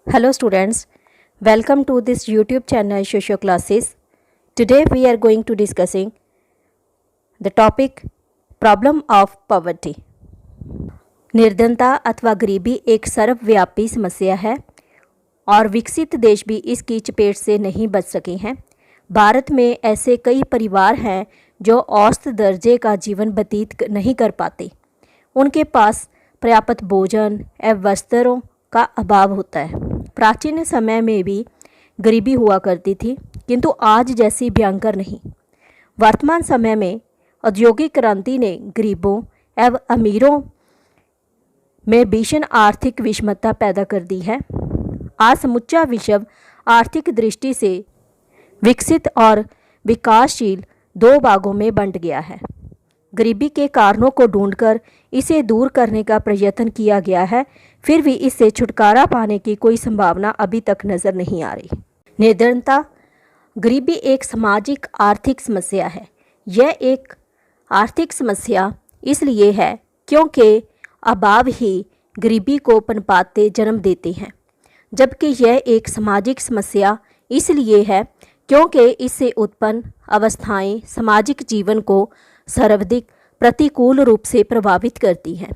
Hello students, welcome to this YouTube channel Shosho Classes. Today we are going to discussing the topic problem of poverty. निर्धनता अथवा गरीबी एक सर्वव्यापी समस्या है और विकसित देश भी इसकी चपेट से नहीं बच सके हैं। भारत में ऐसे कई परिवार हैं जो औसत दर्जे का जीवन व्यतीत नहीं कर पाते। उनके पास पर्याप्त भोजन एवं वस्त्रों का अभाव होता है। प्राचीन समय में भी गरीबी हुआ करती थी, किंतु आज जैसी भयंकर नहीं। वर्तमान समय में औद्योगिक क्रांति ने गरीबों एवं अमीरों में भीषण आर्थिक विषमता पैदा कर दी है। आज समूचा विश्व आर्थिक दृष्टि से विकसित और विकासशील दो भागों में बंट गया है। गरीबी के कारणों को ढूंढकर इसे दूर करने का प्रयत्न किया गया है, फिर भी इससे छुटकारा पाने की कोई संभावना अभी तक नज़र नहीं आ रही। निर्धनता गरीबी एक सामाजिक आर्थिक समस्या है। यह एक आर्थिक समस्या इसलिए है क्योंकि अभाव ही गरीबी को पनपाते जन्म देते हैं, जबकि यह एक सामाजिक समस्या इसलिए है क्योंकि इससे उत्पन्न अवस्थाएं सामाजिक जीवन को सर्वाधिक प्रतिकूल रूप से प्रभावित करती हैं।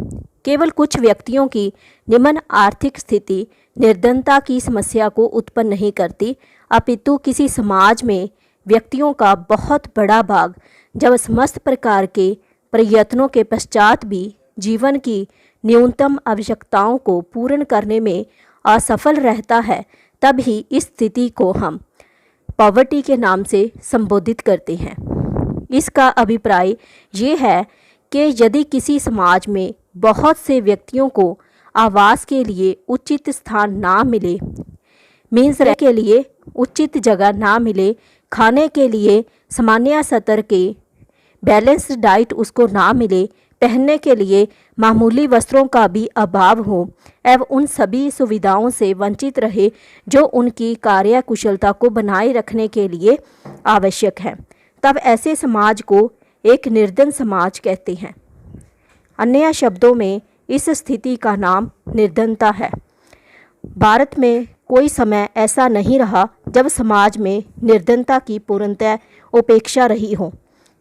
केवल कुछ व्यक्तियों की निम्न आर्थिक स्थिति निर्धनता की समस्या को उत्पन्न नहीं करती, अपितु किसी समाज में व्यक्तियों का बहुत बड़ा भाग जब समस्त प्रकार के प्रयत्नों के पश्चात भी जीवन की न्यूनतम आवश्यकताओं को पूर्ण करने में असफल रहता है, तब ही इस स्थिति को हम पॉवर्टी के नाम से संबोधित करते हैं। इसका अभिप्राय ये है कि यदि किसी समाज में बहुत से व्यक्तियों को आवास के लिए उचित स्थान ना मिले, मीन्स रहने के लिए उचित जगह ना मिले, खाने के लिए सामान्य स्तर के बैलेंस्ड डाइट उसको ना मिले, पहनने के लिए मामूली वस्त्रों का भी अभाव हो एवं उन सभी सुविधाओं से वंचित रहे जो उनकी कार्यकुशलता को बनाए रखने के लिए आवश्यक है, तब ऐसे समाज को एक निर्धन समाज कहते हैं। अन्य शब्दों में इस स्थिति का नाम निर्धनता है। भारत में कोई समय ऐसा नहीं रहा जब समाज में निर्धनता की पूर्णतः उपेक्षा रही हो।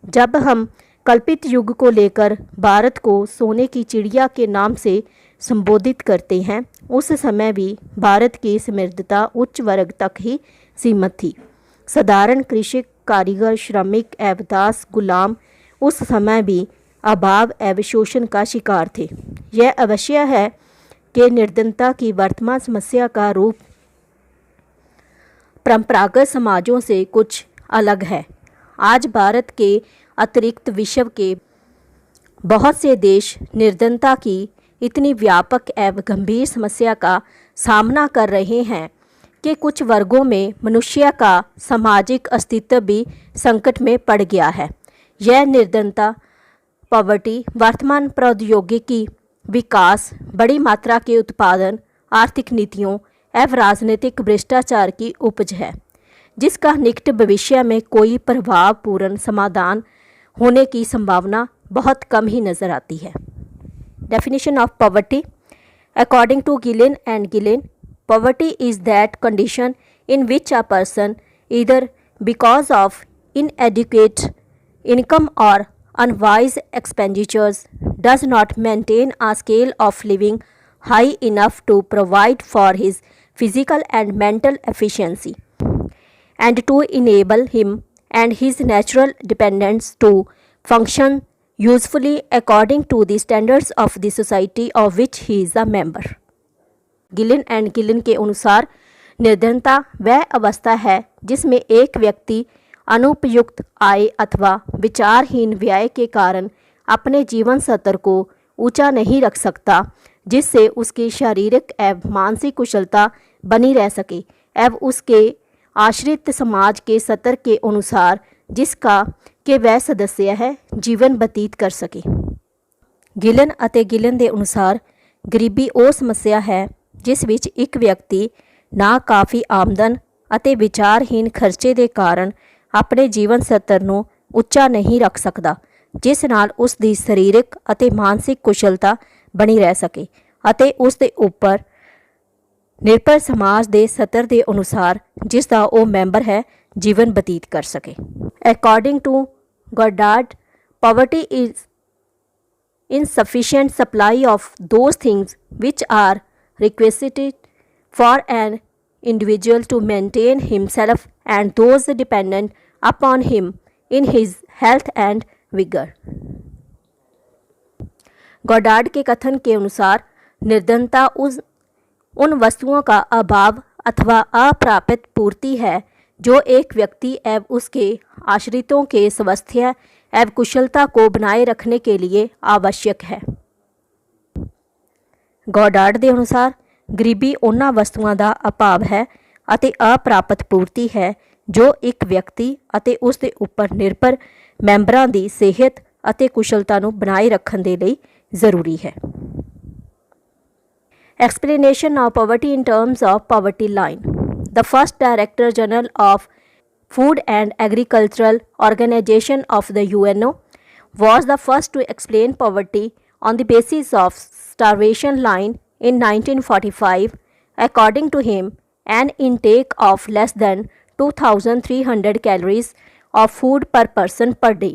जब हम कल्पित युग को लेकर भारत को सोने की चिड़िया के नाम से संबोधित करते हैं, उस समय भी भारत की समृद्धता उच्च वर्ग तक ही सीमित थी। साधारण कृषक, कारीगर, श्रमिक एवं दास, गुलाम उस समय भी अभाव एवं शोषण का शिकार थे। यह अवश्य है कि निर्धनता की वर्तमान समस्या का रूप परंपरागत समाजों से कुछ अलग है। आज भारत के अतिरिक्त विश्व के बहुत से देश निर्धनता की इतनी व्यापक एवं गंभीर समस्या का सामना कर रहे हैं कि कुछ वर्गों में मनुष्य का सामाजिक अस्तित्व भी संकट में पड़ गया है। यह निर्धनता पॉवर्टी वर्तमान प्रौद्योगिकी विकास, बड़ी मात्रा के उत्पादन, आर्थिक नीतियों एवं राजनीतिक भ्रष्टाचार की उपज है, जिसका निकट भविष्य में कोई प्रभावपूर्ण समाधान होने की संभावना बहुत कम ही नज़र आती है। Definition of poverty according to Gillin and Gillin, poverty is that condition in which a person, either because of inadequate income or unwise expenditures, does not maintain a scale of living high enough to provide for his physical and mental efficiency, and to enable him and his natural dependents to function usefully according to the standards of the society of which he is a member. Gillin and Gillin के अनुसार निर्धनता वह अवस्था है जिसमें एक व्यक्ति अनुपयुक्त आय अथवा विचारहीन व्यय के कारण अपने जीवन स्तर को ऊंचा नहीं रख सकता, जिससे उसकी शारीरिक एवं मानसिक कुशलता बनी रह सके एवं उसके आश्रित समाज के स्तर के अनुसार जिसका के वह सदस्य है जीवन व्यतीत कर सके। गिलन ਅਤੇ गिलन के अनुसार गरीबी ਉਹ समस्या है जिस विच एक व्यक्ति ना काफ़ी आमदन ਅਤੇ विचारहीन खर्चे के कारण अपने जीवन स्तर ਨੂੰ ਉੱਚਾ नहीं रख सकता, जिस नाल उस दी सरीरक ਅਤੇ मानसिक कुशलता बनी रह सके ਅਤੇ उस दे उपर ਨਿਰਭਰ ਸਮਾਜ ਦੇ ਸਤਰ ਦੇ ਅਨੁਸਾਰ ਜਿਸ ਦਾ ਉਹ ਮੈਂਬਰ ਹੈ ਜੀਵਨ ਬਤੀਤ ਕਰ ਸਕੇ। According to Goddard, poverty is insufficient supply of those things which are requisite for an individual to maintain himself and those dependent upon him in his health and vigor। Goddard के कथन के अनुसार निर्धनता उन वस्तुओं का अभाव अथवा अप्राप्त पूर्ति है जो एक व्यक्ति एवं उसके आश्रितों के स्वास्थ्य एवं कुशलता को बनाए रखने के लिए आवश्यक है। ਗੋਡਾਰਡ ਦੇ ਅਨੁਸਾਰ ਗਰੀਬੀ ਉਹਨਾਂ ਵਸਤੂਆਂ ਦਾ ਅਭਾਵ ਹੈ ਅਤੇ ਅਪ੍ਰਾਪਤ ਪੂਰਤੀ ਹੈ ਜੋ ਇੱਕ ਵਿਅਕਤੀ ਅਤੇ ਉਸ ਦੇ ਉੱਪਰ ਨਿਰਭਰ ਮੈਂਬਰਾਂ ਦੀ ਸਿਹਤ ਅਤੇ ਕੁਸ਼ਲਤਾ ਨੂੰ ਬਣਾਏ ਰੱਖਣ ਦੇ ਲਈ ਜ਼ਰੂਰੀ ਹੈ। Explanation of poverty in terms of poverty line. The first Director General of Food and Agricultural Organization of the UNO was the first to explain poverty on the basis of starvation line in 1945. According to him, an intake of less than 2,300 calories of food per person per day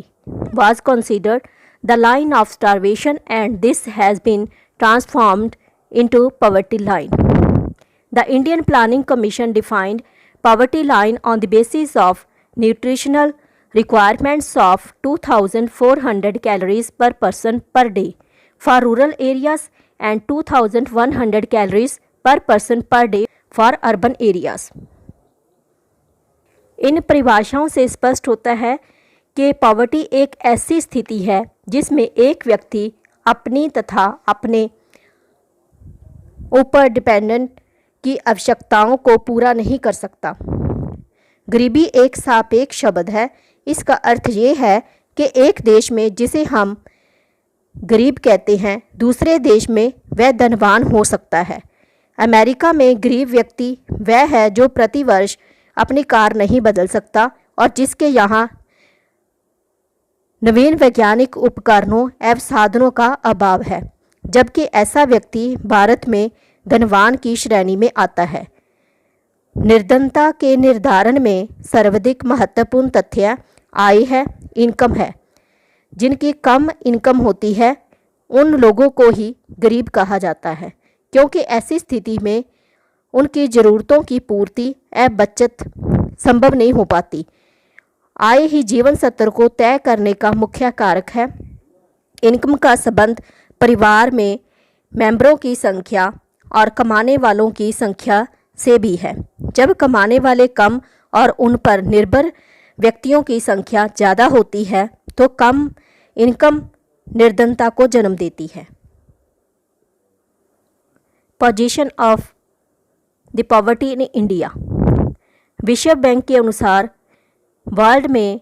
was considered the line of starvation, and this has been transformed into poverty line. The Indian Planning Commission defined poverty line on the basis of nutritional requirements of 2,400 calories per person per day for rural areas and 2,100 calories per person per day for urban areas। इन परिभाषाओं से स्पष्ट होता है कि poverty एक ऐसी स्थिति है जिसमें एक व्यक्ति अपनी तथा अपने ऊपर डिपेंडेंट की आवश्यकताओं को पूरा नहीं कर सकता। गरीबी एक सापेक्ष शब्द है। इसका अर्थ ये है कि एक देश में जिसे हम गरीब कहते हैं, दूसरे देश में वह धनवान हो सकता है। अमेरिका में गरीब व्यक्ति वह है जो प्रतिवर्ष अपनी कार नहीं बदल सकता और जिसके यहाँ नवीन वैज्ञानिक उपकरणों एवं साधनों का अभाव है, जबकि ऐसा व्यक्ति भारत में धनवान की श्रेणी में आता है। निर्धनता के निर्धारण में सर्वाधिक महत्वपूर्ण तथ्य आय है, इनकम है। जिनकी कम इनकम होती है उन लोगों को ही गरीब कहा जाता है, क्योंकि ऐसी स्थिति में उनकी ज़रूरतों की पूर्ति एवं बचत संभव नहीं हो पाती। आय ही जीवन स्तर को तय करने का मुख्य कारक है। इनकम का संबंध परिवार में मेंबरों की संख्या और कमाने वालों की संख्या से भी है। जब कमाने वाले कम और उन पर निर्भर व्यक्तियों की संख्या ज़्यादा होती है तो कम इनकम निर्धनता को जन्म देती है। Position of the poverty in India. विश्व बैंक के अनुसार वर्ल्ड में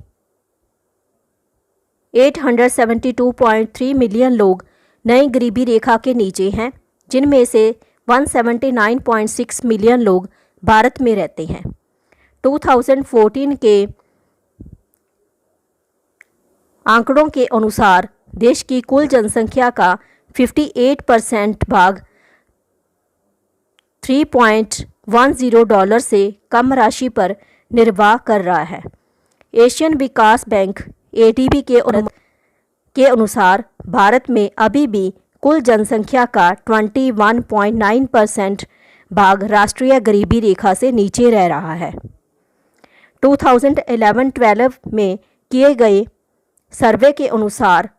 872.3 मिलियन लोग नई गरीबी रेखा के नीचे हैं, जिनमें से 179.6 मिलियन लोग भारत में रहते हैं। 2014 के आंकड़ों के अनुसार देश की कुल जनसंख्या का 58% भाग $3.10 से कम राशि पर निर्वाह कर रहा है। एशियन विकास बैंक ADB के अनुसार भारत में अभी भी कुल जनसंख्या का 21.9% भाग राष्ट्रीय गरीबी रेखा से नीचे रह रहा है। 2011-12 में किए गए सर्वे के अनुसार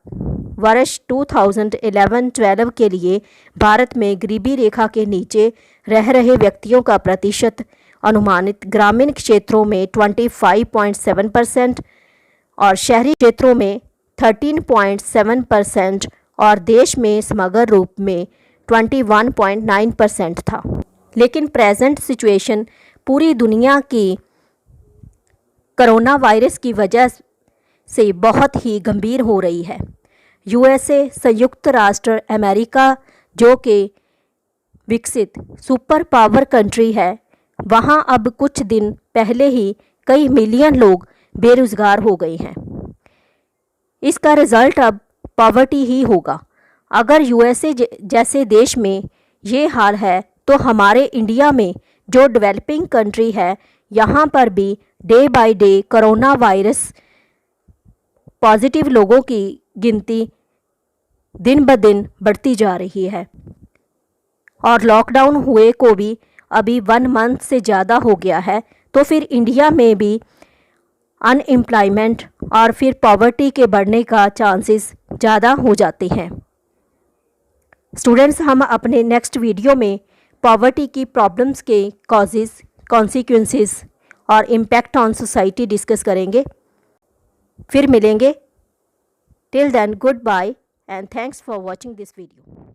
वर्ष 2011-12 के लिए भारत में गरीबी रेखा के नीचे रह रहे व्यक्तियों का प्रतिशत अनुमानित ग्रामीण क्षेत्रों में 25.7% और शहरी क्षेत्रों में 13.7% और देश में समग्र रूप में 21.9% था। लेकिन प्रेजेंट सिचुएशन पूरी दुनिया की कोरोना वायरस की वजह से बहुत ही गंभीर हो रही है। USA, संयुक्त राष्ट्र अमेरिका, जो कि विकसित सुपर पावर कंट्री है, वहाँ अब कुछ दिन पहले ही कई मिलियन लोग बेरोज़गार हो गए हैं। इसका रिज़ल्ट अब पॉवर्टी ही होगा। अगर USA जैसे देश में ये हाल है तो हमारे इंडिया में जो डेवलपिंग कंट्री है, यहाँ पर भी day by day corona virus positive लोगों की गिनती दिन ब दिन बढ़ती जा रही है और लॉकडाउन हुए को भी अभी 1 मंथ से ज़्यादा हो गया है। तो फिर इंडिया में भी अनएम्प्लॉयमेंट और फिर पॉवर्टी के बढ़ने का चांसेस ज़्यादा हो जाते हैं। स्टूडेंट्स, हम अपने नेक्स्ट वीडियो में पॉवर्टी की प्रॉब्लम्स के कॉजेज़, कॉन्सिक्वेंसेस और इम्पैक्ट ऑन सोसाइटी डिस्कस करेंगे। फिर मिलेंगे। Till then, good bye and thanks for watching this video.